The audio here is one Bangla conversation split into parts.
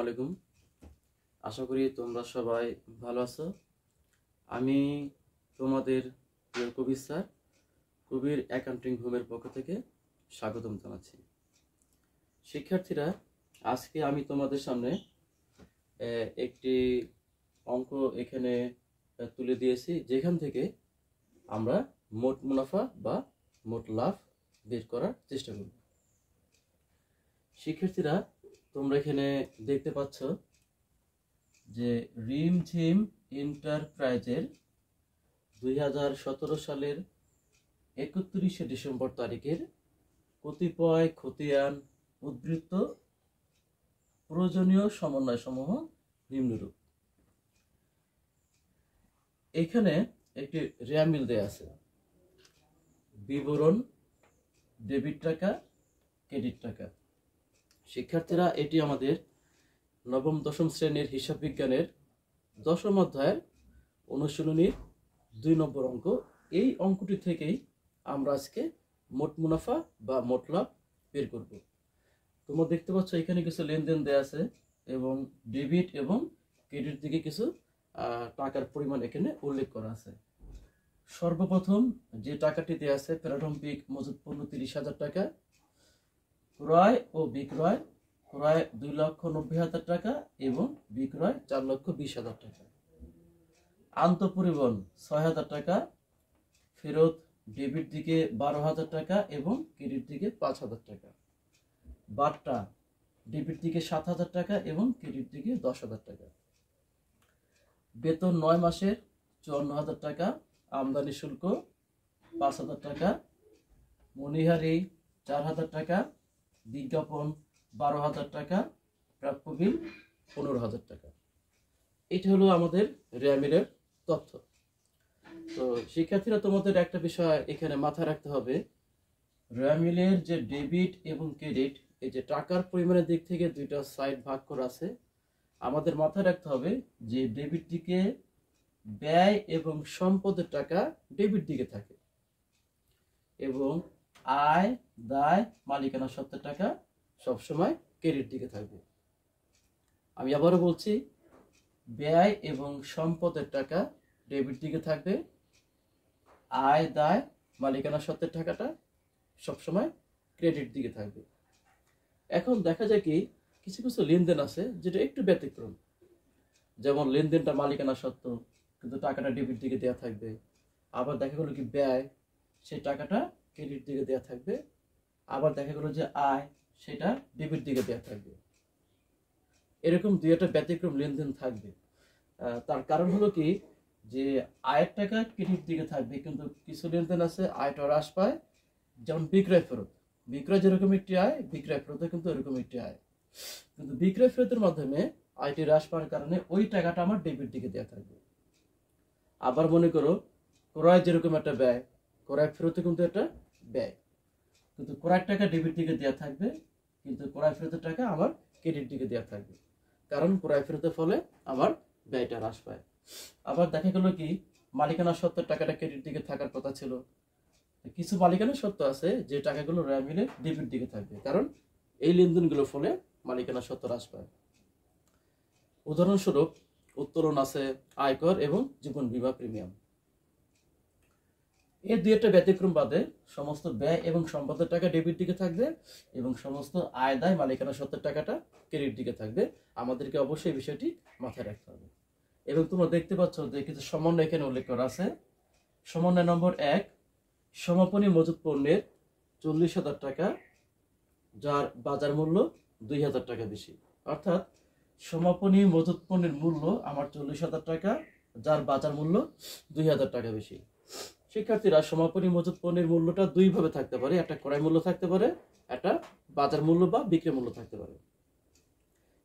আলাইকুম। আশা করি তোমরা সবাই ভালো আছো। আমি তোমাদের প্রিয় কবির স্যার, কবির অ্যাকাউন্টিং হোমের পক্ষ থেকে স্বাগতম জানাচ্ছি। শিক্ষার্থীরা, আজকে আমি তোমাদের সামনে একটি অঙ্ক এখানে তুলে দিয়েছি, যেখান থেকে আমরা মোট মুনাফা বা মোট লাভ বের করার চেষ্টা করব। শিক্ষার্থীরা, তোমরা এখানে দেখতে পাচ্ছ যে রিমঝিম এন্টারপ্রাইজের 2017 সালের 31শে ডিসেম্বর তারিখের কতিপয় খতিয়ান উদ্ধৃত প্রয়োজনীয় সমন্বয় সমূহ নিম্নরূপ। এখানে একটি রেয়ামিল দেয়া আছে, বিবরণ, ডেবিট টাকা, ক্রেডিট টাকা। শিক্ষার্থীরা, এটি আমাদের নবম দশম শ্রেণীর হিসাব বিজ্ঞানের 10ম অধ্যায়ের অনুশীলনীর 2 নম্বর অঙ্ক। এই অঙ্কটি থেকেই আমরা আজকে মোট মুনাফা বা মোট লাভ বের করব। তোমরা দেখতে পাচ্ছ এখানে কিছু লেনদেন দেয়া আছে এবং ডেবিট এবং ক্রেডিট দিকে কিছু টাকার পরিমাণ এখানে উল্লেখ করা আছে। সর্বপ্রথম যে টাকাটি দেয়া আছে, প্রারম্ভিক মজুত পণ্য 30,000 টাকা, ক্রয় ও বিক্রয়, ক্রয় 2,90,000 টাকা এবং বিক্রয় 4,20,000 টাকা। আন্তঃপরিবহন 6,000 টাকা, ফেরত ডেবিট দিকে 12,000 টাকা এবং ক্রেডিট দিকে 5,000 টাকা। বাট্টা ডেবিট দিকে 7,000 টাকা এবং ক্রেডিট দিকে 10,000 টাকা। বেতন 9 মাসের 54,000 টাকা, আমদানি শুল্ক 5,000 টাকা, মনিহারি 4,000 টাকা, বিজ্ঞাপন 12,000 টাকা, প্রাপ্য বিল 15,000 টাকা। এটা হলো আমাদের রেয়ামিলের তথ্য। তো শিক্ষার্থীরা, তোমাদের একটা বিষয় এখানে মাথায় রাখতে হবে, রেয়ামিলের যে ডেবিট এবং ক্রেডিট, এই যে টাকার পরিমাণের দিক থেকে দুইটা সাইড ভাগ করা আছে। আমাদের মাথায় রাখতে হবে যে ডেবিট দিকে ব্যয় এবং সম্পদের টাকা ডেবিট দিকে থাকে এবং আয়, দায়, মালিকানা সত্ত্বের টাকা সবসময় ক্রেডিট দিকে থাকবে। আমি আবারও বলছি, ব্যয় এবং সম্পদের টাকা ডেবিট দিকে থাকবে, আয়, দায়, মালিকানা সত্ত্বের টাকাটা সবসময় ক্রেডিট দিকে থাকবে। এখন দেখা যায় কি, কিছু কিছু লেনদেন আছে যেটা একটু ব্যতিক্রম। যেমন লেনদেনটা মালিকানা সত্ত্ব কিন্তু টাকাটা ডেবিট দিকে দেওয়া থাকবে। আবার দেখা গেলো কি ব্যয়, সেই টাকাটা ক্রেডিট দিকে দেওয়া থাকবে। আবার দেখা গেলো যে আয়, সেটা ডেবিট দিকে দেওয়া থাকবে। এরকম দুই একটা ব্যতিক্রম লেনদেন থাকবে। তার কারণ হলো কি, যে আয়ের টাকা ক্রেডিট দিকে থাকবে কিন্তু কিছু লেনদেন আছে আয়টা হ্রাস পায়, যেমন বিক্রয় ফেরত। বিক্রয় যেরকম একটি আয়, বিক্রয় ফেরত কিন্তু এরকম একটি আয়। কিন্তু বিক্রয় ফেরতের মাধ্যমে আয়টি হ্রাস পাওয়ার কারণে ওই টাকাটা আমার ডেবিট দিকে দেওয়া থাকবে। আবার মনে করো, ক্রয় যেরকম একটা ব্যয়, ক্রয় ফেরতে কিন্তু একটা ব্যয়, কিন্তু ক্রয়ের টাকা ডেবিট দিকে দেওয়া থাকবে কিন্তু ক্রয় ফেরতের টাকা আমার ক্রেডিট দিকে দেওয়া থাকবে, কারণ ক্রয় ফেরতের ফলে আমার ব্যয়টা হ্রাস পায়। আবার দেখা গেল কি, মালিকানা সত্ত্বের টাকাটা ক্রেডিট দিকে থাকার কথা ছিল, কিছু মালিকানা সত্ত্ব আছে যে টাকাগুলো রেয়ামিলে ডেবিট দিকে থাকবে, কারণ এই লেনদেনগুলোর ফলে মালিকানা সত্ত্ব হ্রাস পায়। উদাহরণস্বরূপ উত্তোলন আছে, আয়কর এবং জীবন বীমা প্রিমিয়াম। এই দুই একটা ব্যতিক্রম বাদে সমস্ত ব্যয় এবং সম্পদের টাকা ডেবিট দিকে থাকবে এবং সমস্ত আয়, দায়, মালিকানা সত্ত্বের টাকাটা ক্রেডিট দিকে থাকবে। আমাদেরকে অবশ্যই বিষয়টি মাথায় রাখতে হবে। এবং তোমরা দেখতে পাচ্ছ যে কিছু সমন্বয় এখানে উল্লেখ করা আছে। সমন্বয় নম্বর 1, সমাপনী মজুত পণ্যের 40,000 টাকা, যার বাজার মূল্য 2,000 টাকা বেশি। অর্থাৎ সমাপনী মজুত পণ্যের মূল্য আমার 40,000 টাকা, যার বাজার মূল্য 2,000 টাকা বেশি। শিক্ষার্থীরা, সমাপনী মজুত পণ্যের মূল্যটা দুই ভাবে থাকতে পারে, একটা ক্রয় মূল্য থাকতে পারে, একটা বাজার মূল্য বা বিক্রয় মূল্য থাকতে পারে।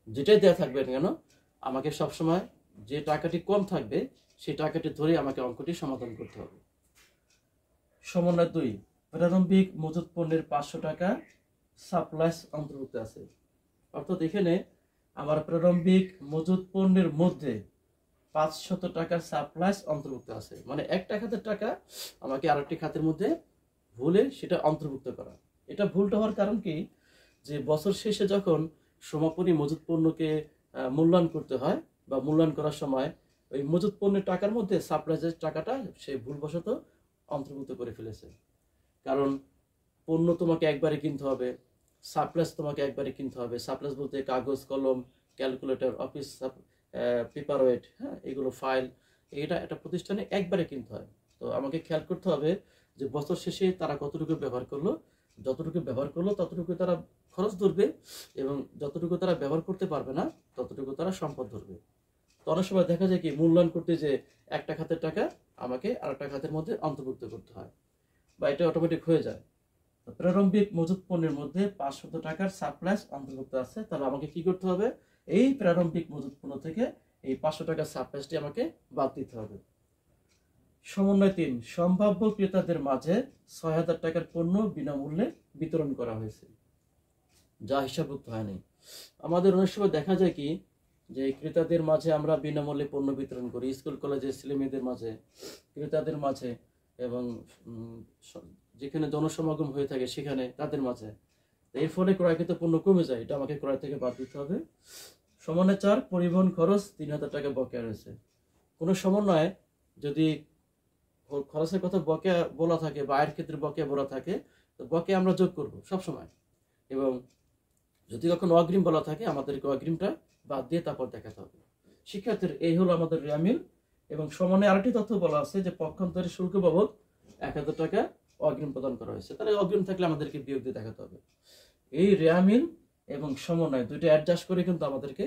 যেটাই দেওয়া থাকবে কেন, আমাকে সবসময় যে টাকাটি কম থাকবে সেই টাকাটি ধরে আমাকে অঙ্কটি সমাধান করতে হবে। সমন্বয় 2, প্রারম্ভিক মজুত পণ্যের 500 টাকা সাপ্লাইস অন্তর্ভুক্ত আছে। অর্থাৎ এখানে আমার প্রারম্ভিক মজুত পণ্যের মধ্যে 500 টাকার সাপ্লাইস অন্তর্ভুক্ত আছে, মানে একটা খাতের টাকা আমাকে আরেকটি খাতের মধ্যে ভুলে সেটা অন্তর্ভুক্ত করা। এটা ভুলটা হওয়ার কারণ কি, যে বছর শেষে যখন সমাপনী মজুত পণ্যকে মূল্যায়ন করতে হয় বা মূল্যায়ন করার সময় ওই মজুত পণ্যের টাকার মধ্যে সাপ্লাইজের টাকাটা সে ভুলবশত অন্তর্ভুক্ত করে ফেলেছে। কারণ পণ্য তোমাকে একবারে কিনতে হবে, সাপ্লাইজ তোমাকে একবারে কিনতে হবে। সাপ্লাইজ বলতে কাগজ, কলম, ক্যালকুলেটর, অফিস পেপার ওয়েট, হ্যাঁ, এগুলো ফাইল, এটা একটা প্রতিষ্ঠানে একবারে কিনতে হয়। তো আমাকে খেয়াল করতে হবে যে বছর শেষে তারা কতটুকু ব্যবহার করলো, যতটুকু ব্যবহার করলো ততটুকু তারা খরচ ধরবে, এবং যতটুকু তারা ব্যবহার করতে পারবে না ততটুকু তারা সম্পদ ধরবে। তো অনেক সময় দেখা যায় কি মূল্যায়ন করতে যে একটা খাতের টাকা আমাকে আরেকটা খাতের মধ্যে অন্তর্ভুক্ত করতে হয়, বা এটা অটোমেটিক হয়ে যায়। প্রারম্ভিক মজুত পণ্যের মধ্যে 500 টাকার সাপ্লাইজ অন্তর্ভুক্ত আছে, তাহলে আমাকে কি করতে হবে, এই প্রারম্ভিক মজুত পণ্য থেকে এই 500 টাকার সাপ্লাইজটি আমাকে বাদ দিতে হবে। সমন্বয় 3, সম্ভাব্য ক্রেতাদের মাঝে 6000 টাকার পণ্য বিনামূল্যে বিতরণ করা হয়েছে, যা হিসাবভুক্ত হয়নি। আমাদের অনেক সময় দেখা যায় কি যে ক্রেতাদের মাঝে আমরা বিনামূল্যে পণ্য বিতরণ করি, স্কুল কলেজের ছেলেমেয়েদের মাঝে, ক্রেতাদের মাঝে, এবং যেখানে জনসমাগম হয়ে থাকে সেখানে তাদের মাঝে। এর ফলে ক্রয়কৃত পণ্য কমে যায়, এটা আমাকে ক্রয় থেকে বাদ দিতে হবে। সমন্বয় 4, পরিবহন খরচ 3000 টাকা বকেয়া রয়েছে। কোনো সমন্বয়ে যদি খরচের কথা বকেয়া বলা থাকে বা আয়ের ক্ষেত্রে বকেয়া বলা থাকে, তো বকেয়া আমরা যোগ করব সবসময়, এবং যদি কখনো অগ্রিম বলা থাকে আমাদেরকে অগ্রিমটা বাদ দিয়ে তারপর দেখাতে হবে। শিক্ষার্থীর এই হলো আমাদের রেয়ামিল। এবং সমন্বয়ে আরেকটি তথ্য বলা আছে যে পক্ষান্তরে শুল্ক বাবদ 1000 টাকা অগ্রিম প্রদান করা হয়েছে, তাহলে অগ্রিম থাকলে আমাদেরকে বিয়োগ দিয়ে দেখাতে হবে। এই রেয়ামিল এবং সমন্বয় দুইটা অ্যাডজাস্ট করে কিন্তু আমাদেরকে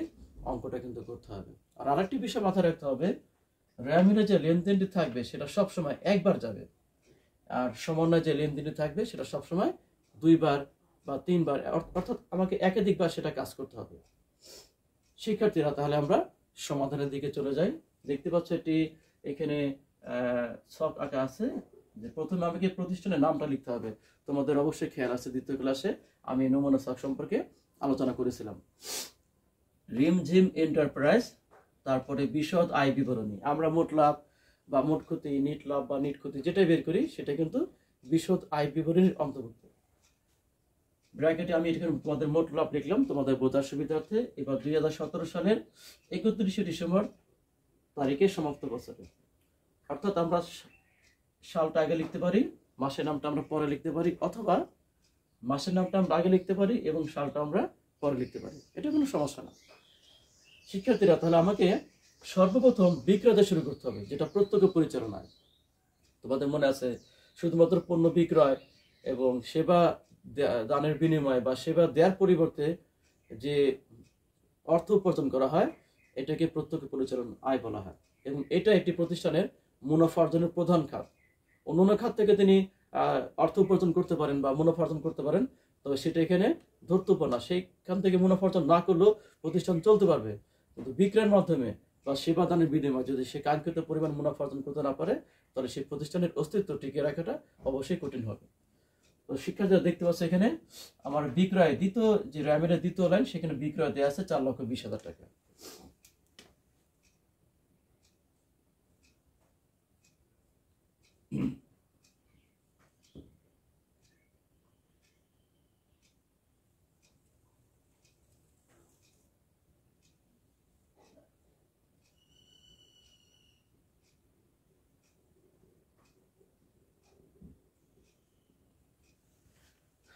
অঙ্কটা কিন্তু করতে হবে। আর আরেকটি বিষয় মাথায় রাখতে হবে, রেয়ামিলে যে লেনদেনটি থাকবে সেটা সবসময় একবার যাবে, আর সমন্বয় যে লেনদেনটি থাকবে সেটা সবসময় 2 বার বা 3 বার, অর্থাৎ আমাকে একাধিকবার সেটা কাজ করতে হবে। শিক্ষার্থীরা তাহলে আমরা সমাধানের দিকে চলে যাই। দেখতে পাচ্ছ এটি এখানে ছক আঁকা আছে, যে প্রথমে আমাকে প্রতিষ্ঠানের নামটা লিখতে হবে। তোমাদের অবশ্যই খেয়াল আছে দ্বিতীয় ক্লাসে আমি নমুনা ছক সম্পর্কে আলোচনা করেছিলাম। রিমঝিম এন্টারপ্রাইজ, তারপরে বিশদ আয় বিবরণী। আমরা মোট লাভ বা মোট ক্ষতি, নিট লাভ বা নিট ক্ষতি যেটাই বের করি সেটা কিন্তু বিশদ আয় বিবরণীর অন্তর্ভুক্ত। ব্র্যাকেটে আমি এখানে তোমাদের মোট লাভ লিখলাম তোমাদের বোঝার সুবিধার্থে। এবার 2017 সালের 31শে ডিসেম্বর তারিখে সমাপ্ত বছরে, অর্থাৎ আমরা সালটা আগে লিখতে পারি, মাসের নামটা আমরা পরে লিখতে পারি, অথবা মাসের নামটা আমরা আগে লিখতে পারি এবং সালটা আমরা পরে লিখতে পারি, এটা কোনো সমস্যা না। শিক্ষার্থীরা তাহলে আমাকে সর্বপ্রথম বিক্রয় দিয়ে শুরু করতে হবে, যেটা প্রত্যক্ষ পরিচালনায়। তোমাদের মনে আছে শুধুমাত্র পণ্য বিক্রয় এবং সেবা দানের বিনিময়ে বা সেবা দেওয়ার পরিবর্তে যে অর্থ উপার্জন করা হয় এটাকে প্রত্যক্ষ পরিচালন আয় বলা হয়, এবং এটা একটি প্রতিষ্ঠানের মুনাফা অর্জনের প্রধান খাত। অন্যান্য খাত থেকে তিনি অর্থ উপার্জন করতে পারেন বা মুনাফা অর্জন করতে পারেন, তবে সেটা এখানে ধর্তব্য না। সেইখান থেকে মুনাফা অর্জন না করলেও প্রতিষ্ঠান চলতে পারবে, কিন্তু বিক্রয়ের মাধ্যমে বা সেবা দানের বিনিময়ে যদি সে কাঙ্ক্ষিত পরিমাণ মুনাফা অর্জন করতে না পারে তাহলে সেই প্রতিষ্ঠানের অস্তিত্ব টিকিয়ে রাখাটা অবশ্যই কঠিন হবে। তো শিক্ষার্থীরা দেখতে পাচ্ছে এখানে আমার বিক্রয় দ্বিতীয় যে র্যামের দ্বিতীয় লাইন, সেখানে বিক্রয় দেওয়া আছে 4,20,000 টাকা।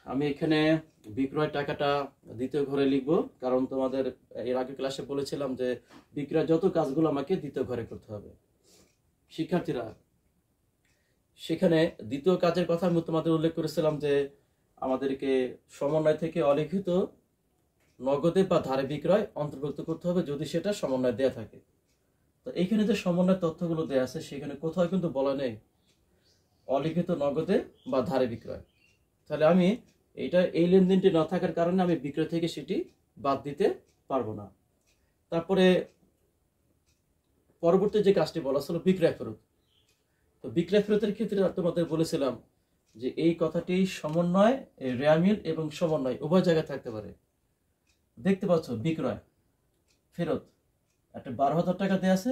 আমি এখানে বিক্রয় টাকাটা দ্বিতীয় ঘরে লিখবো, কারণ তোমাদের এর আগে ক্লাসে বলেছিলাম যে বিক্রয় যত কাজগুলো আমাকে দ্বিতীয় ঘরে করতে হবে। শিক্ষার্থীরা সেখানে দ্বিতীয় কাজের কথা আমি তোমাদের উল্লেখ করেছিলাম যে আমাদেরকে সমন্বয় থেকে অলিখিত নগদে বা ধারে বিক্রয় অন্তর্ভুক্ত করতে হবে যদি সেটা সমন্বয় দেয়া থাকে। তো এইখানে যে সমন্বয় তথ্যগুলো দেয়া আছে সেখানে কোথাও কিন্তু বলা নেই অলিখিত নগদে বা ধারে বিক্রয়। তাহলে আমি এই লেনদেনটি না থাকার কারণে আমি বিক্রয় থেকে সেটি বাদ দিতে পারবো না। তারপরে পরবর্তী যে কাজটি বলা ছিল বিক্রয় ফেরত। তো বিক্রয় ফেরতের ক্ষেত্রে তোমাদের বলেছিলাম যে এই কথাটি সমন্বয়, রেয়ামিল এবং সমন্বয় উভয় জায়গায় থাকতে পারে। দেখতে পাচ্ছ বিক্রয় ফেরত একটা 12,000 টাকা দেওয়া আছে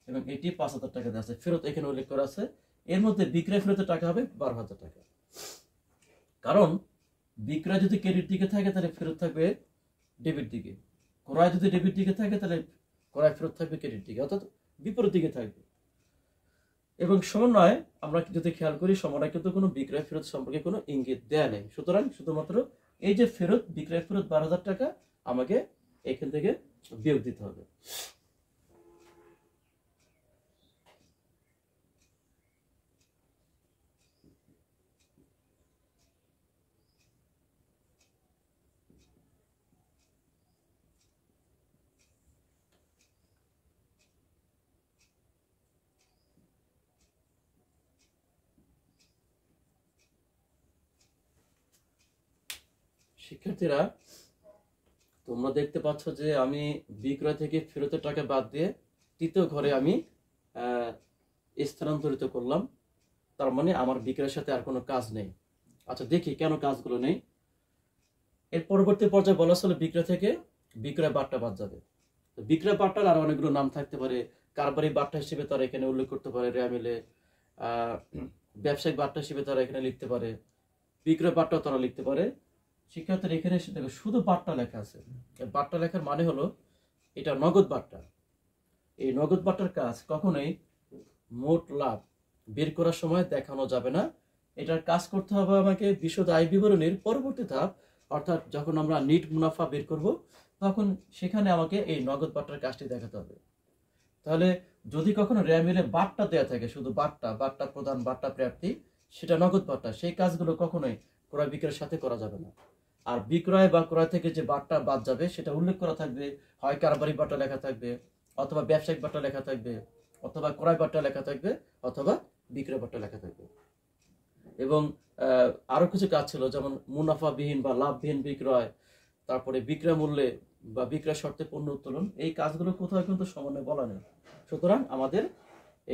এবং এটি 5,000 টাকা দেওয়া আছে, ফেরত এখানে উল্লেখ করা আছে। এর মধ্যে বিক্রয় ফেরতের টাকা হবে 12,000 টাকা, কারণ বিক্রয় যদি ক্রেডিট দিকে থাকে তাহলে ফেরত থাকবে ডেবিট দিকে। ক্রয় যদি ডেবিট দিকে থাকে তাহলে ক্রয় ফেরত থাকবে ক্রেডিট দিকে, অর্থাৎ বিপরীত দিকে থাকবে। এবং সমন্বয় আমরা যদি খেয়াল করি, সমন্বয় কিন্তু কোনো বিক্রয় ফেরত সম্পর্কে কোনো ইঙ্গিত দেয়া নেই। সুতরাং শুধুমাত্র এই যে ফেরত, বিক্রয় ফেরত 12,000 টাকা আমাকে এখান থেকে বিয়োগ দিতে হবে। শিক্ষার্থীরা, তোমরা দেখতে পাচ্ছ যে আমি বিক্রয় থেকে ফেরতের টাকা বাদ দিয়ে তৃতীয় ঘরে আমি স্থানান্তরিত করলাম। তার মানে আমার বিক্রয়ের সাথে আর কোনো কাজ নেই। আচ্ছা, দেখি কেন কাজগুলো নেই। এর পরবর্তী পর্যায়ে বলা ছিল বিক্রয় থেকে বিক্রয় বাট্টা বাদ যাবে। বিক্রয় বাট্টার আর অনেকগুলো নাম থাকতে পারে। কারবারি বাট্টা হিসেবে তারা এখানে উল্লেখ করতে পারে রেয়ামিলে, ব্যবসায়িক বাট্টা হিসেবে তারা এখানে লিখতে পারে, বিক্রয় বাট্টাও তারা লিখতে পারে। শিক্ষার্থীরা এখানে এসে দেখো শুধু বাট্টা লেখা আছে। বাট্টা লেখার মানে হলো এটা নগদ বাট্টা। এই নগদ বাট্টার কাজ কখনোই মোট লাভ বের করার সময় দেখানো যাবে না। এটার কাজ করতে হবে আমাকে বিশদ আয় বিবরণীর পরবর্তী ধাপ, অর্থাৎ যখন আমরা নিট মুনাফা বের করব তখন সেখানে আমাকে এই নগদ বাট্টার কাজটি দেখাতে হবে। তাহলে যদি কখনো রেয়ামিলে বাট্টা দেয়া থাকে, শুধু বাট্টা, বাট্টা প্রদান, বাট্টা প্রাপ্তি, সেটা নগদ বাট্টা, সেই কাজগুলো কখনোই ক্রয় বিক্রয়ের সাথে করা যাবে না। আর বিক্রয় বা ক্রয় থেকে যে বাট্টা বাদ যাবে সেটা উল্লেখ করা থাকবে, হয় কারবারি বাট্টা লেখা থাকবে, অথবা ব্যবসায়িক বাট্টা লেখা থাকবে, অথবা ক্রয় বাট্টা লেখা থাকবে, অথবা বিক্রয় বাট্টা লেখা থাকবে। এবং আরো কিছু কাজ ছিল, যেমন মুনাফাবিহীন বা লাভবিহীন বিক্রয়, তারপরে বিক্রয় মূল্যে বা বিক্রয় শর্তে পণ্য উত্তোলন, এই কাজগুলো কোথাও কিন্তু সমন্বয় বলা নেই। সুতরাং আমাদের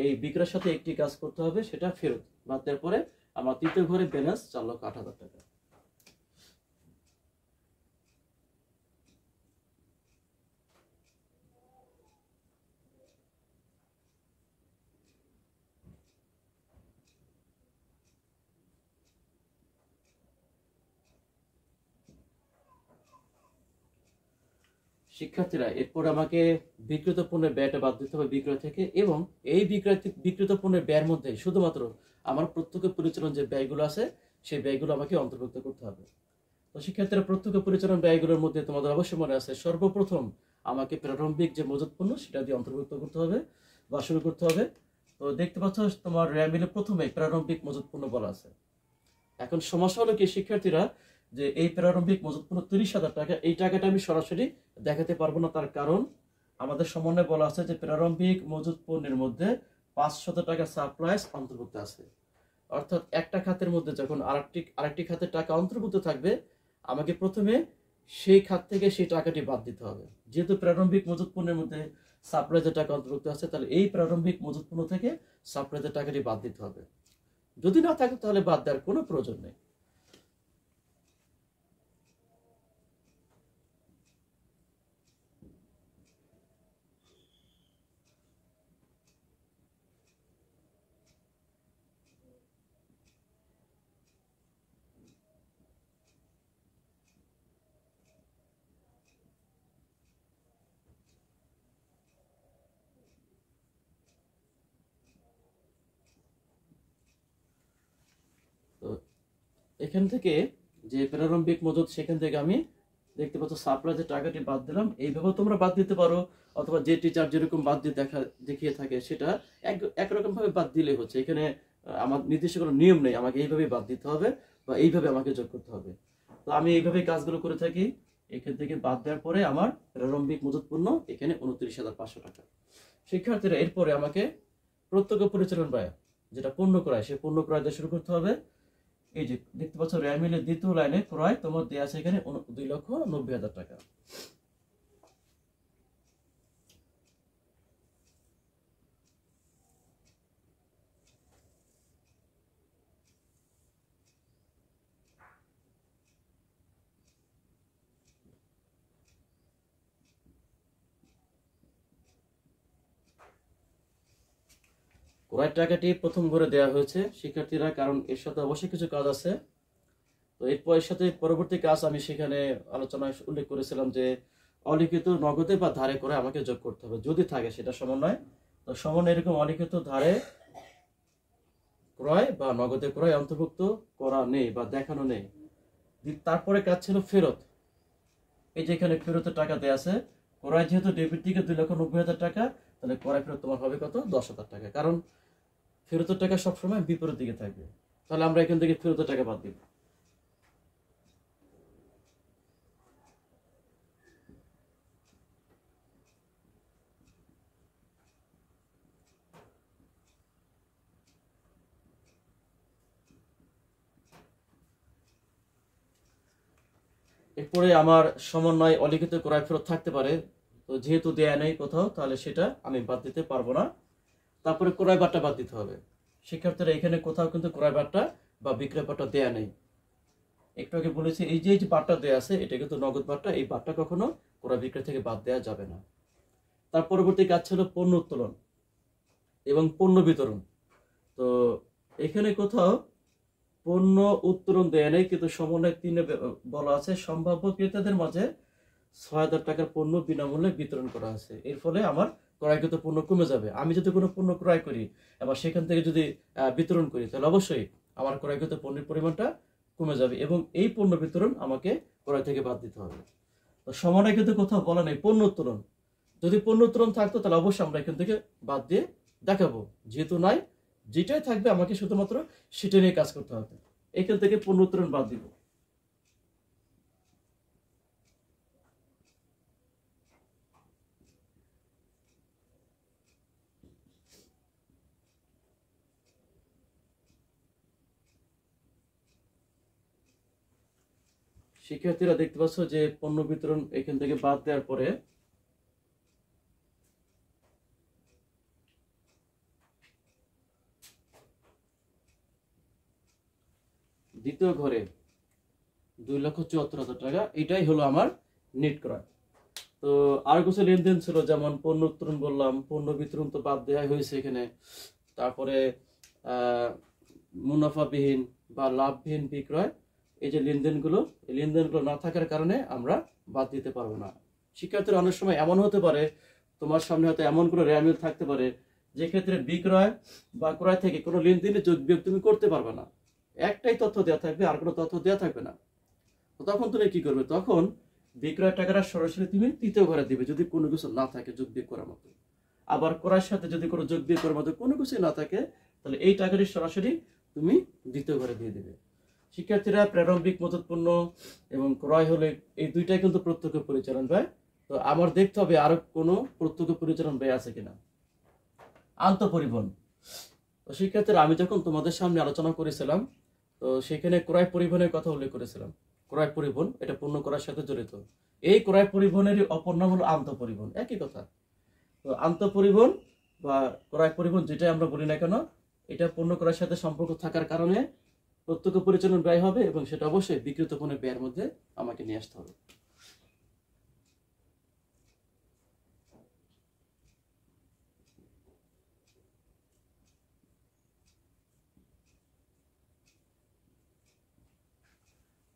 এই বিক্রয়ের সাথে একটি কাজ করতে হবে, সেটা ফেরত বাদ দেওয়ার পরে আমার তৃতীয় ঘরে ব্যালেন্স 4,08,000 টাকা। শিক্ষার্থীরা, এরপর আমাকে বিক্রিত পণ্যের ব্যয়টা বাদ দিতে হবে বিক্রয় থেকে, এবং এই বিক্রিত পণ্যের ব্যয়ের মধ্যে শুধুমাত্র আমার প্রত্যক্ষ পরিচালন যে ব্যয়গুলো আছে সেই ব্যয়গুলো আমাকে অন্তর্ভুক্ত করতে হবে। তো শিক্ষার্থীরা, প্রত্যক্ষ পরিচালন ব্যয়গুলোর মধ্যে তোমাদের অবশ্যই মনে আছে, সর্বপ্রথম আমাকে প্রারম্ভিক যে মজুত পণ্য সেটা দিয়ে অন্তর্ভুক্ত করতে হবে বা শুরু করতে হবে। তো দেখতে পাচ্ছ তোমার রেয়ামিলে প্রথমে প্রারম্ভিক মজুত পণ্য বলা আছে। এখন সমস্যা হলো কি শিক্ষার্থীরা, যে এই প্রারম্ভিক মজুত পণ্য 30,000 টাকা, এই টাকাটা আমি সরাসরি দেখাতে পারবো না। তার কারণ আমাদের সমন্বয়ে বলা আছে যে প্রারম্ভিক মজুত পণ্যের মধ্যে 500 টাকা সাপ্লাইস অন্তর্ভুক্ত আছে। অর্থাৎ একটা খাতের মধ্যে যখন আরেকটি খাতের টাকা অন্তর্ভুক্ত থাকবে, আমাকে প্রথমে সেই খাত থেকে সেই টাকাটি বাদ দিতে হবে। যেহেতু প্রারম্ভিক মজুত পণ্যের মধ্যে সাপ্লাইজের টাকা অন্তর্ভুক্ত আছে, তাহলে এই প্রারম্ভিক মজুত পণ্য থেকে সাপ্লাইজের টাকাটি বাদ দিতে হবে। যদি না থাকে তাহলে বাদ দেওয়ার কোনো প্রয়োজন নেই। তো এখান থেকে যে প্রারম্ভিক মজুত, সেখান থেকে আমি দেখতে পাচ্ছ সাপ্লাইজের টাকাটি বাদ দিলাম। এইভাবে তোমরা বাদ দিতে পারো, অথবা যে টিচার যেরকম বাদ দিয়ে দেখিয়ে থাকে সেটা একরকম ভাবে বাদ দিলে হচ্ছে। এখানে আমার নির্দিষ্ট কোনো নিয়ম নেই, আমাকে এইভাবে বাদ দিতে হবে বা এইভাবে আমাকে যোগ করতে হবে। তো আমি এইভাবে কাজগুলো করে থাকি। এখান থেকে বাদ দেওয়ার পরে আমার প্রারম্ভিক মজুত পণ্য এখানে 29,500 টাকা। শিক্ষার্থীরা, এরপরে আমাকে প্রত্যক্ষ পরিচালন ব্যয়, যেটা পণ্য ক্রয়, সেই পণ্য ক্রয় দিয়ে শুরু করতে হবে। এই যে দেখতে পাচ্ছ রেয়ামিলের দ্বিতীয় লাইনে ক্রয় তোমার দেওয়া আছে এখানে 2,90,000 টাকা। ক্রয়ের টাকাটি প্রথম ঘরে দেওয়া হয়েছে শিক্ষার্থীরা, কারণ এর সাথে অবশ্যই কিছু কাজ আছে। তো এর সাথে পরবর্তী কাজ আমি সেখানে আলোচনায় উল্লেখ করেছিলাম যে অলিখিত নগদে বা ধারে করে আমাকে যোগ করতে হবে, যদি থাকে সেটা সমন্বয়। তো সমন্বয় এরকম অলিখিত ধারে ক্রয় বা নগদে ক্রয় অন্তর্ভুক্ত করা নেই বা দেখানো নেই। তারপরে কাজ ছিল ফেরত। এই যে এখানে ফেরতের টাকা দেওয়া আছে, ক্রয় যেহেতু ডেবিট দিকে 2,90,000 টাকা, তাহলে ক্রয় ফেরত তোমার হবে কত? 10,000 টাকা, কারণ ফেরতের টাকা সবসময় বিপরীত দিকে থাকবে। তাহলে আমরা এখান থেকে ফেরতের টাকা বাদ দিব। এরপরে আমার সমন্বয় অলিখিত ক্রয় ফেরত থাকতে পারে, তো যেহেতু দেয়া নেই কোথাও, তাহলে সেটা আমি বাদ দিতে পারবো না। তারপরে ক্রয় বাট্টা বাদ দিতে হবে। শিক্ষার্থীরা এখানে কোথাও কিন্তু ক্রয় বাট্টা বা বিক্রয় বাট্টা দেয়া নেই। একটু আগে বলেছি এই যে বাট্টা দেয়া আছে এটা কিন্তু নগদ বাট্টা, এই বাট্টা কখনো ক্রয় বিক্রয় থেকে বাদ দেওয়া যাবে না। তার পরবর্তী কাজ ছিল পণ্য উত্তোলন এবং পণ্য বিতরণ। তো এখানে কোথাও পণ্য উত্তোলন দেয়া নেই, কিন্তু সমন্বয় 3-এ বলা আছে সম্ভাব্য ক্রেতাদের মাঝে 6,000 টাকার পণ্য বিনামূল্যে বিতরণ করা আছে। এর ফলে আমার ক্রয়কৃত পণ্য কমে যাবে। আমি যদি কোনো পণ্য ক্রয় করি এবার সেখান থেকে যদি বিতরণ করি, তাহলে অবশ্যই আমার ক্রয়কৃত পণ্যের পরিমাণটা কমে যাবে এবং এই পণ্য বিতরণ আমাকে ক্রয় থেকে বাদ দিতে হবে। তো সমন্বয় কিন্তু কোথাও বলা নেই পণ্য উত্তোলন। যদি পণ্য উত্তোলন থাকতো তাহলে অবশ্যই আমরা এখান থেকে বাদ দিয়ে দেখাবো, যেহেতু নাই, যেটাই থাকবে আমাকে শুধুমাত্র সেটা নিয়ে কাজ করতে হবে। এখান থেকে পণ্য উত্তোলন বাদ দিব। শিক্ষার্থীরা দেখতে পাচ্ছ যে পণ্য বিতরণ এখান থেকে বাদ দেওয়ার পরে দ্বিতীয় ঘরে 2,74,000 টাকা, এটাই হলো আমার নেট ক্রয়। তো আর কিছু লেনদেন ছিল, যেমন পণ্য উত্তোলন বললাম, পণ্য বিতরণ তো বাদ দেওয়া হয়েছে এখানে। তারপরে মুনাফাবিহীন বা লাভবিহীন বিক্রয়, এই যে লেনদেনগুলো, এই লেনদেনগুলো না থাকার কারণে আমরা বাদ দিতে পারবো না। শিক্ষার্থীরা অনেক সময় এমন হতে পারে তোমার সামনে হয়তো এমন কোনো রেয়ামিল থাকতে পারে যে ক্ষেত্রে বিক্রয় বা ক্রয় থেকে কোনো লেনদেনে যোগ বিয়োগ তুমি করতে পারবে না, একটাই তথ্য দেওয়া থাকবে আর কোনো তথ্য দেওয়া থাকবে না। তো তখন তুমি কি করবে? তখন বিক্রয় টাকাটা সরাসরি তুমি তৃতীয় ঘরে দিবে যদি কোনো কিছু না থাকে যোগ বিয়োগ করার মতো। আবার ক্রয়ের সাথে যদি কোনো যোগ বিয়োগ করার মতো কোনো কিছু না থাকে, তাহলে এই টাকাটি সরাসরি তুমি দ্বিতীয় ঘরে দিয়ে দিবে। শিক্ষার্থীরা, প্রারম্ভিক মজুত পণ্য এবং ক্রয় হলে এই দুইটাই কিন্তু প্রত্যক্ষ পরিচালন ব্যয়। তো আমার দেখতে হবে আরো কোনো প্রত্যক্ষ পরিচালন ব্যয় আছে কিনা। আন্তঃপরিবহন। তো শিক্ষার্থীরা, আমি যখন তোমাদের সামনে আলোচনা করেছিলাম, তো সেখানে ক্রয় পরিবহনের কথা উল্লেখ করেছিলাম। ক্রয় পরিবহন এটা পণ্য করার সাথে জড়িত। এই ক্রয় পরিবহনেরই অপর নাম হলো আন্তঃপরিবহন, একই কথা। তো আন্তঃপরিবহন বা ক্রয় পরিবহন যেটাই আমরা বলি না কেন, এটা পণ্য করার সাথে সম্পর্ক থাকার কারণে প্রত্যক্ষ পরিচালন ব্যয় হবে এবং সেটা অবশ্যই বিক্রিত পণ্যের ব্যয়ের মধ্যে আমাকে নিয়ে আসতে হবে।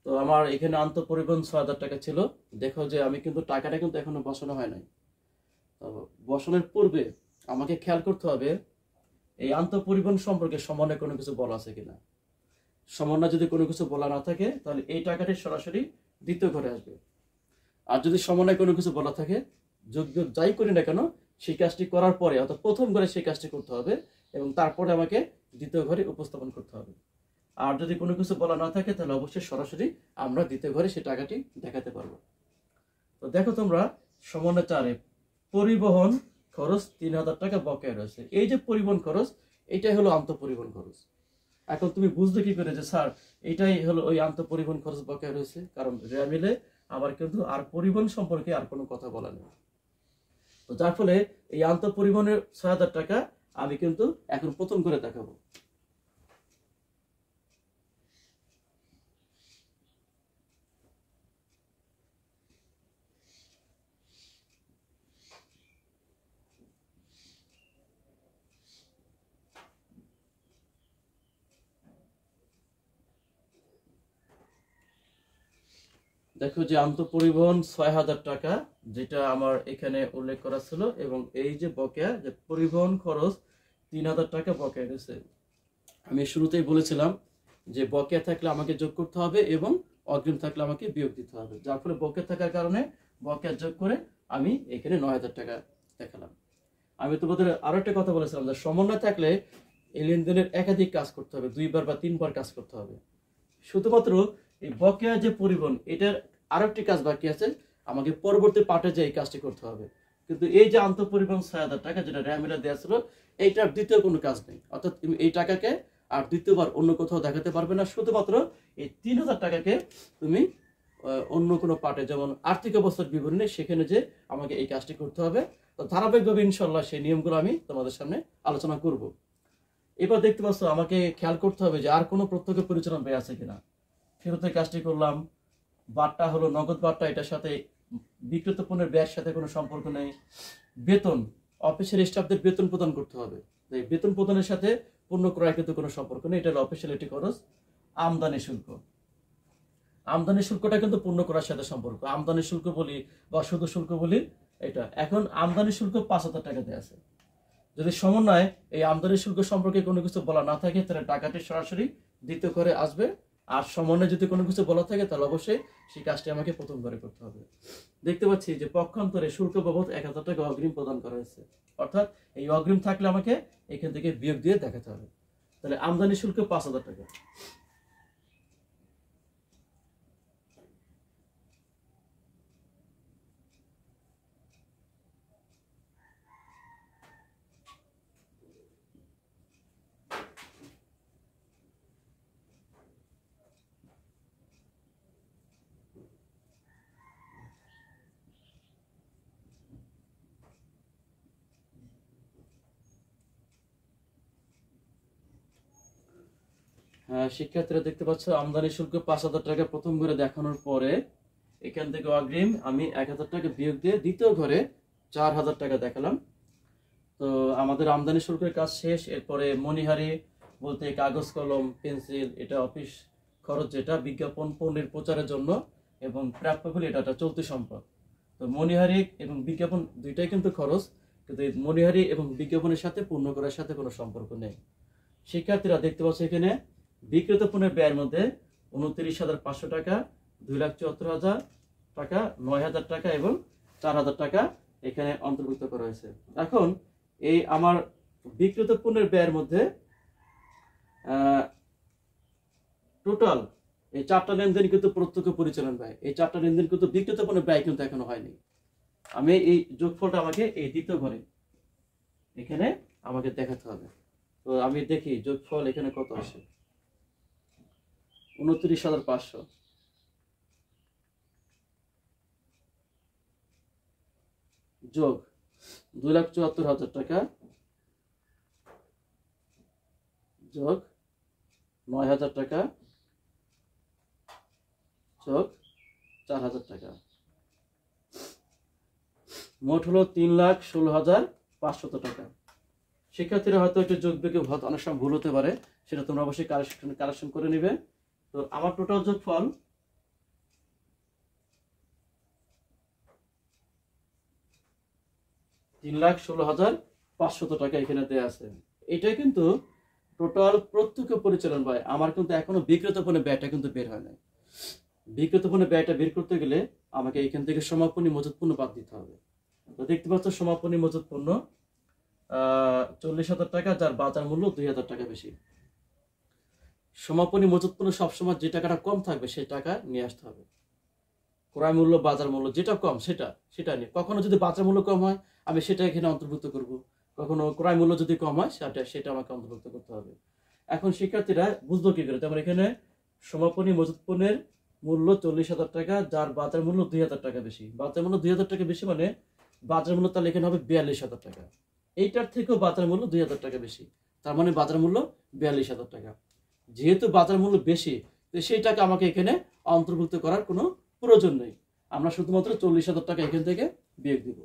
তো আমার এখানে আন্তঃপরিবহন 6,000 টাকা ছিল। দেখো যে আমি কিন্তু টাকাটা কিন্তু এখনো বসানো হয় নাই। তো বসানোর পূর্বে আমাকে খেয়াল করতে হবে এই আন্তঃপরিবহন সম্পর্কে সমন্বয় কোনো কিছু বলা আছে কিনা। সমন্বয় যদি কোনো কিছু বলা না থাকে, তাহলে এই টাকাটি সরাসরি দ্বিতীয় ঘরে আসবে। আর যদি সমন্বয় কোনো কিছু বলা থাকে, যোগ বিয়োগ যাই করি না কেন, সেই কাজটি করার পরে অর্থাৎ প্রথম ঘরে সেই কাজটি করতে হবে এবং তারপরে আমাকে দ্বিতীয় ঘরে উপস্থাপন করতে হবে। আর যদি কোনো কিছু বলা না থাকে, তাহলে অবশ্যই সরাসরি আমরা দ্বিতীয় ঘরে সেই টাকাটি দেখাতে পারবো। তো দেখো তোমরা, সমন্বয় 4-এ পরিবহন খরচ 3,000 টাকা বকেয়া রয়েছে। এই যে পরিবহন খরচ, এটাই হলো আন্তঃপরিবহন খরচ। এখন তুমি বুঝলে কি করে যে স্যার এটাই হলো ওই আন্তঃপরিবহন খরচ বকেয়া রয়েছে? কারণ রেয়া মিলে আবার কিন্তু আর পরিবহন সম্পর্কে আর কোনো কথা বলা নেই। তো যার ফলে এই আন্তঃপরিবহনের 6,000 টাকা আমি কিন্তু এখন প্রথম করে দেখাবো। দেখো যে আন্তঃপরিবহন 6,000 টাকা, যেটা আমার এখানে উল্লেখ করা ছিল, এবং এই যে বকেয়া যে পরিবহন খরচ 3,000 টাকা বকেয়া রয়েছে। আমি শুরুতেই বলেছিলাম যে বকেয়া থাকলে আমাকে যোগ করতে হবে এবং অগ্রিম থাকলে আমাকে বিয়োগ দিতে হবে, যার ফলে বকেয়া থাকার কারণে বকেয়া যোগ করে আমি এখানে 9,000 টাকা দেখালাম। আমি তোমাদের আরো একটা কথা বলেছিলাম যে সমন্বয় থাকলে এই লেনদেনের একাধিক কাজ করতে হবে, 2বার বা 3বার কাজ করতে হবে। শুধুমাত্র এই বকেয়া যে পরিবহন, এটার আরো একটি কাজ বাকি আছে, আমাকে পরবর্তী পার্টে যে এই কাজটি করতে হবে। কিন্তু এই যে আন্তঃপরিবহন 6,000 টাকা যেটা র্যামিলা দেওয়া ছিল, এইটার দ্বিতীয় কোনো কাজ নেই। অর্থাৎ তুমি এই টাকাকে আর দ্বিতীয়বার অন্য কোথাও দেখাতে পারবে না, শুধুমাত্র এই 3,000 টাকাকে তুমি অন্য কোনো পার্টে, যেমন আর্থিক অবস্থার বিবরণী, সেখানে যে আমাকে এই কাজটি করতে হবে। তো ধারাবাহিকভাবে ইনশাল্লাহ সেই নিয়মগুলো আমি তোমাদের সামনে আলোচনা করব। এবার দেখতে পাচ্ছ আমাকে খেয়াল করতে হবে যে আর কোনো প্রত্যক্ষ পরিচালনা ব্যয় আছে কিনা। ফেরতের কাজটি করলাম, বারটা হলো নগদ বারটা, এটার সাথে বিক্রিত পণ্যের ব্যয়ের সাথে কোনো সম্পর্ক নেই। বেতন, অফিসের স্টাফদের বেতন প্রদান করতে হবে, এই বেতন প্রদানের সাথে পণ্য ক্রয় কিন্তু কোনো সম্পর্ক নেই, এটা হলো অফিসিয়ালিটি খরচ। আমদানি শুল্ক, আমদানি শুল্কটা কিন্তু পণ্য ক্রয়ের সাথে সম্পর্ক। আমদানি শুল্ক বলি বা শুধু শুল্ক বলি, এটা এখন আমদানি শুল্ক 5,000 টাকা দেওয়া আছে। যদি সমন্বয় এই আমদানি শুল্ক সম্পর্কে কোনো কিছু বলা না থাকে, তাহলে টাকাটি সরাসরি দ্বিতীয় করে আসবে। আর সমন্বয়ে যদি কোনো কিছু বলা থাকে, তাহলে অবশ্যই সেই কাজটি আমাকে প্রথম করে করতে হবে। দেখতে পাচ্ছি যে পক্ষান্তরে শুল্ক বাবদ 1,000 টাকা অগ্রিম প্রদান করা হয়েছে, অর্থাৎ এই অগ্রিম থাকলে আমাকে এখান থেকে বিয়োগ দিয়ে দেখাতে হবে। তাহলে আমদানি শুল্ক 5,000 টাকা। শিক্ষার্থীরা দেখতে পাচ্ছ আমদানি শুল্ক 5,000 টাকা প্রথম ঘরে দেখানোর পরে এখান থেকে অগ্রিম আমি 1,000 টাকা বিয়োগ দিয়ে দ্বিতীয় ঘরে 4,000 টাকা দেখালাম। তো আমাদের আমদানি শুল্কের কাজ শেষ। এরপরে মণিহারি বলতে কাগজ, কলম, পেন্সিল, এটা অফিস খরচ, যেটা বিজ্ঞাপন পণ্যের প্রচারের জন্য, এবং প্রাপ্যগুলি এটা একটা চলতি সম্পদ। তো মণিহারি এবং বিজ্ঞাপন দুইটাই কিন্তু খরচ, কিন্তু এই মণিহারি এবং বিজ্ঞাপনের সাথে পণ্য করার সাথে কোনো সম্পর্ক নেই। শিক্ষার্থীরা দেখতে পাচ্ছ এখানে বিক্রিত পণ্যের ব্যয়ের মধ্যে 29,500 টাকা, 2,74,000 টাকা, 9,000 টাকা এবং 4,000 টাকা এখানে অন্তর্ভুক্ত করা হয়েছে। এখন এই আমার বিক্রিত পণ্যের ব্যয়ের মধ্যে টোটাল এই 4টা লেনদেন কিন্তু প্রত্যক্ষ পরিচালন ব্যয়। এই 4টা লেনদেন কিন্তু বিক্রিত পণ্যের ব্যয় কিন্তু এখনো হয়নি। আমি এই যোগফলটা আমাকে এই দ্বিতীয় ঘরে এখানে আমাকে দেখাতে হবে। তো আমি দেখি যোগফল এখানে কত আসে। 29,500 যোগ 2,74,000 টাকা যোগ 9,000 টাকা যোগ 4,000 টাকা, মোট হলো 3,16,500 টাকা। শিক্ষার্থীরা হয়তো একটু যোগ বিয়োগে অনেক সময় ভুল হতে পারে, সেটা তোমরা অবশ্যই কারেকশন করে নিবে। তো আমার টোটাল যোগফল 3,16,500 টাকা এখানে দেয়া আছে। এটাই কিন্তু টোটাল প্রত্যক্ষ পরিচালন ব্যয়। আমার কিন্তু এখনো বিক্রিত পণ্যের ব্যয়টা কিন্তু বের হয় নাই। বিক্রিত পণ্যের ব্যয়টা বের করতে গেলে আমাকে এখান থেকে সমাপনী মজুত পণ্য বাদ দিতে হবে। তো দেখতে পাচ্ছ সমাপনী মজুত পণ্য 40,000 টাকা, যার বাজার মূল্য 2,000 টাকা বেশি। সমাপনী মজুত পণ্য সবসময় যে টাকাটা কম থাকবে সেই টাকা নিয়ে আসতে হবে। ক্রয় মূল্য, বাজার মূল্য যেটা কম সেটা নিয়ে, কখনো যদি বাজার মূল্য কম হয় আমি সেটা এখানে অন্তর্ভুক্ত করব, কখনো ক্রয় মূল্য যদি কম হয় সেটা আমাকে অন্তর্ভুক্ত করতে হবে। এখন শিক্ষার্থীরা বুঝলো কি করে? যেমন এখানে সমাপনী মজুত পণ্যের মূল্য 40,000 টাকা, যার বাজার মূল্য 2,000 টাকা বেশি। বাজার মূল্য 2,000 টাকা বেশি মানে বাজার মূল্য তাহলে এখানে হবে 42,000 টাকা। এইটার থেকেও বাজার মূল্য 2,000 টাকা বেশি, তার মানে বাজার মূল্য 42,000 টাকা। যেহেতু বাজার মূল্য বেশি, তো সেই টাকা আমাকে এখানে অন্তর্ভুক্ত করার কোনো প্রয়োজন নেই। আমরা শুধুমাত্র 40,000 টাকা এখান থেকে বিয়োগ দিব।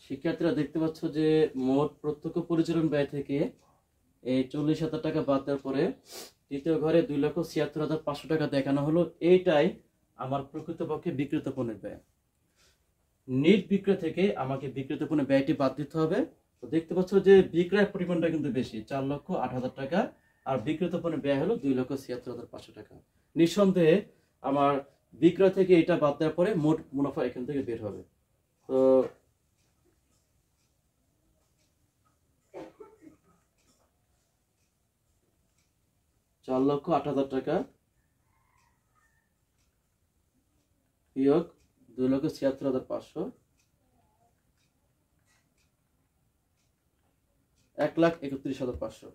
শিক্ষার্থীরা দেখতে পাচ্ছ যে মোট প্রত্যক্ষ পরিচালন ব্যয় থেকে এই 40,000 টাকা বাদ দেওয়ার পরে তৃতীয় ঘরে 2,76,500 টাকা দেখানো হলো। এইটাই আমার প্রকৃতপক্ষে বিক্রিত পণ্যের ব্যয়। নিট বিক্রয় থেকে আমাকে বিক্রিত পণ্যের ব্যয়টি বাদ দিতে হবে। তো দেখতে পাচ্ছ যে বিক্রয়ের পরিমাণটা কিন্তু বেশি, 4,08,000 টাকা, আর বিক্রিত পণ্যের ব্যয় হলো 2,76,500 টাকা। নিঃসন্দেহে আমার বিক্রয় থেকে এটা বাদ দেওয়ার পরে মোট মুনাফা এখান থেকে বের হবে। তো 4,08,000 টাকা বিয়োগ 2,76,500, 1,31,500।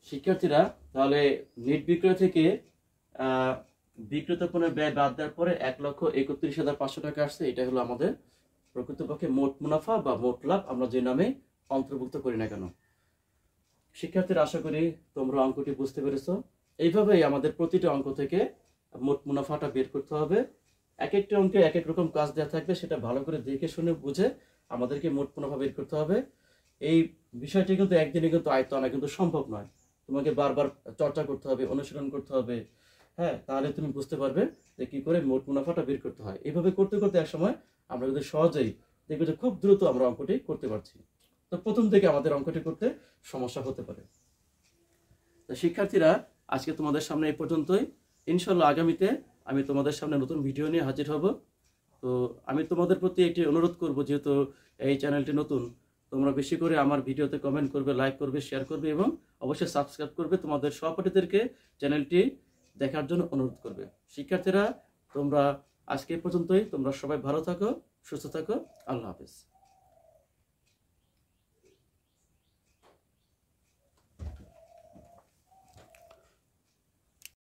শিক্ষার্থীরা তাহলে নেট বিক্রয় থেকে বিক্রিত পণ্যের ব্যয় বাদ দেওয়ার পরে 1,31,500 টাকা আসছে। এটা হলো আমাদের প্রকৃতপক্ষে মোট মুনাফা বা মোট লাভ, আমরা যে নামে অন্তর্ভুক্ত করি না কেন। শিক্ষার্থীরা আশা করি তোমরা অঙ্কটি বুঝতে পেরেছো। এইভাবেই আমাদের প্রতিটা অঙ্ক থেকে মোট মুনাফাটা বের করতে হবে। এক একটা অঙ্কে এক এক রকম কাজ দেওয়া থাকবে, সেটা ভালো করে দেখে শুনে বুঝে আমাদেরকে মোট মুনাফা বের করতে হবে। এই বিষয়টি কিন্তু একদিনে কিন্তু আয়ত্ত আনা কিন্তু সম্ভব নয়। তোমাকে বারবার চর্চা করতে হবে, অনুশীলন করতে হবে, হ্যাঁ, তাহলে তুমি বুঝতে পারবে যে কি করে মোট মুনাফাটা বের করতে হয়। এইভাবে করতে করতে এক সময় আমরা কিন্তু সহজেই দেখবে যে খুব দ্রুত আমরা অঙ্কটি করতে পারছি। তো প্রথম থেকে আমাদের অঙ্কটি করতে সমস্যা হতে পারে। তো শিক্ষার্থীরা আজকে তোমাদের সামনে এই পর্যন্তই। ইনশাল্লাহ আগামীতে আমি তোমাদের সামনে নতুন ভিডিও নিয়ে হাজির হব। তো আমি তোমাদের প্রতি একটি অনুরোধ করব, যেহেতু এই চ্যানেলটি নতুন, তোমরা বেশি করে আমার ভিডিওতে কমেন্ট করবে, লাইক করবে, শেয়ার করবে এবং অবশ্যই সাবস্ক্রাইব করবে। তোমাদের সহপাঠীদেরকে চ্যানেলটি দেখার জন্য অনুরোধ করবে। শিক্ষার্থীরা তোমরা আজকে পর্যন্তই, তোমরা সবাই ভালো থাকো, সুস্থ থাকো। আল্লাহ হাফেজ।